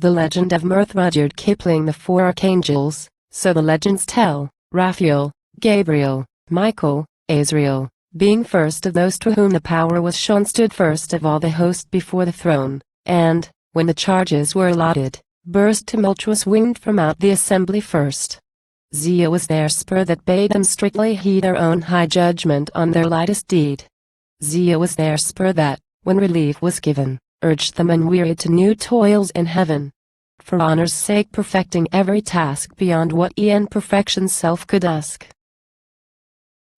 The legend of Mirth. Rudyard Kipling. The four archangels, so the legends tell, Raphael, Gabriel, Michael, Azrael, being first of those to whom the power was shown, stood first of all the host before the throne, and, when the charges were allotted, burst tumultuous winged from out the assembly first. Zeal was their spur that bade them strictly heed their own high judgment on their lightest deed. Zeal was their spur that, when relief was given, urged them unwearied to new toils in heaven. For honor's sake perfecting every task beyond what e'en perfection's self could ask.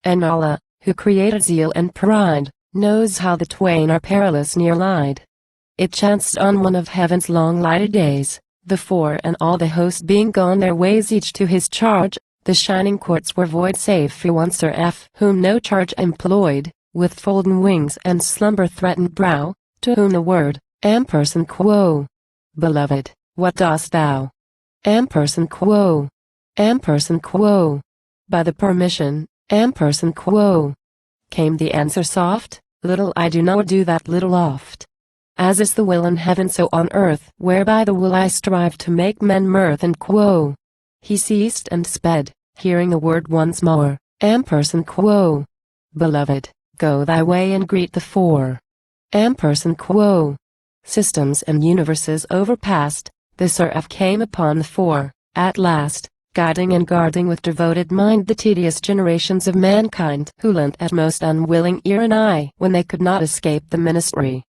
And Allah, who created zeal and pride, knows how the twain are perilous near lied. It chanced on one of heaven's long lighted days, the four and all the host being gone their ways each to his charge, the shining courts were void save for one Seraph whom no charge employed, with folden wings and slumber threatened brow, to whom the word, ampersand quo. Beloved, what dost thou? Ampersand quo. Ampersand quo. By the permission, ampersand quo. Came the answer soft, little I do nor do that little oft. As is the will in heaven so on earth, whereby the will I strive to make men mirth and quo. He ceased and sped, hearing the word once more, ampersand quo. Beloved, go thy way and greet the four. Ampersand quo. Systems and universes overpast, the Seraph came upon the four, at last, guiding and guarding with devoted mind the tedious generations of mankind who lent at most unwilling ear and eye when they could not escape the ministry.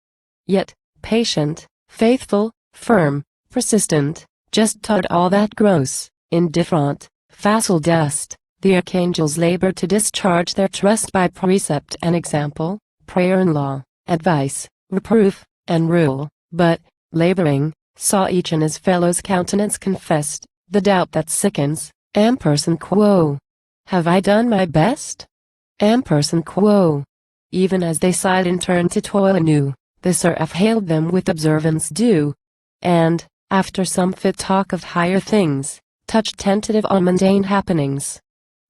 Yet, patient, faithful, firm, persistent, just taught all that gross, indifferent, facile dust, the archangels labored to discharge their trust by precept and example, prayer and law, advice, reproof, and rule, but, laboring, saw each in his fellow's countenance confessed, the doubt that sickens, ampersand quo. Have I done my best? Ampersand quo. Even as they sighed and turned to toil anew, the Seraph hailed them with observance due, and, after some fit talk of higher things, touched tentative on mundane happenings.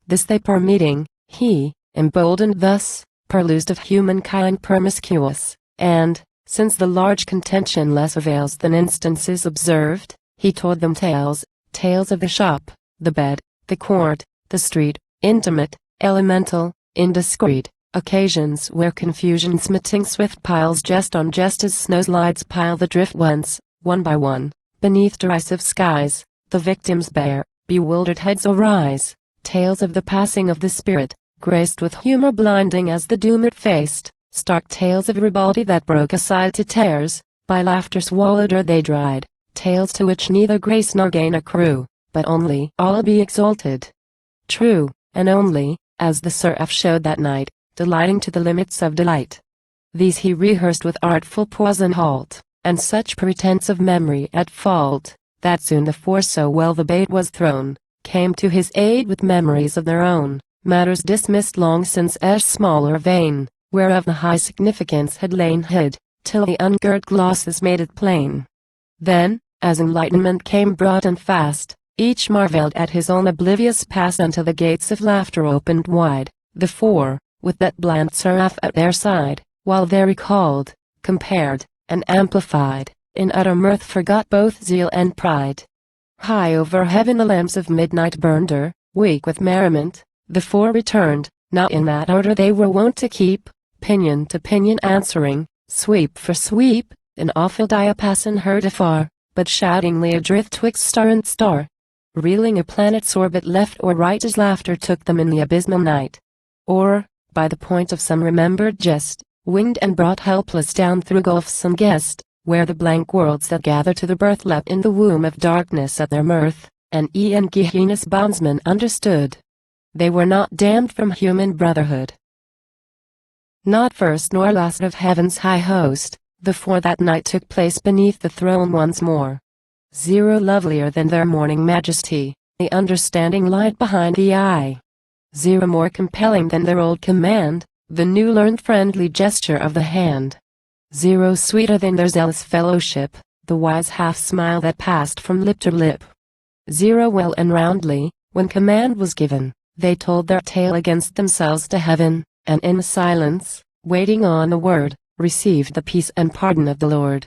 This they permeating, he, emboldened thus, perused of humankind promiscuous, and, since the large contention less avails than instances observed, he told them tales of the shop, the bed, the court, the street, intimate, elemental, indiscreet, occasions where confusion smitting swift piles just on just as snow slides pile the drift once, one by one, beneath derisive skies, the victims bare, bewildered heads arise, tales of the passing of the spirit, graced with humor blinding as the doom it faced, stark tales of ribaldry that broke aside to tears, by laughter swallowed or they dried, tales to which neither grace nor gain accrue, but only Allah be exalted. True, and only, as the Seraph showed that night, delighting to the limits of delight. These he rehearsed with artful pause and halt, and such pretense of memory at fault, that soon the four, so well the bait was thrown, came to his aid with memories of their own, matters dismissed long since as small or vain, whereof the high significance had lain hid, till the ungirt glosses made it plain. Then, as enlightenment came broad and fast, each marveled at his own oblivious past until the gates of laughter opened wide, the four, with that bland Seraph at their side, while they recalled, compared, and amplified, in utter mirth forgot both zeal and pride. High over heaven the lamps of midnight burned, weak with merriment, the four returned, not in that order they were wont to keep, pinion to pinion answering, sweep for sweep, an awful diapason heard afar, but shoutingly adrift twixt star and star, reeling a planet's orbit left or right as laughter took them in the abysmal night. Or, by the point of some remembered jest, winged and brought helpless down through gulfs unguessed, where the blank worlds that gather to the birth leapt in the womb of darkness at their mirth, and e'en Gehenna's bondsmen understood. They were not damned from human brotherhood. Not first nor last of heaven's high host, the four that night took place beneath the throne once more. Zero lovelier than their morning majesty, the understanding light behind the eye. Zero more compelling than their old command, the new learned friendly gesture of the hand. Zero sweeter than their zealous fellowship, the wise half-smile that passed from lip to lip. Zero well and roundly, when command was given, they told their tale against themselves to heaven, and in silence, waiting on the word, received the peace and pardon of the Lord.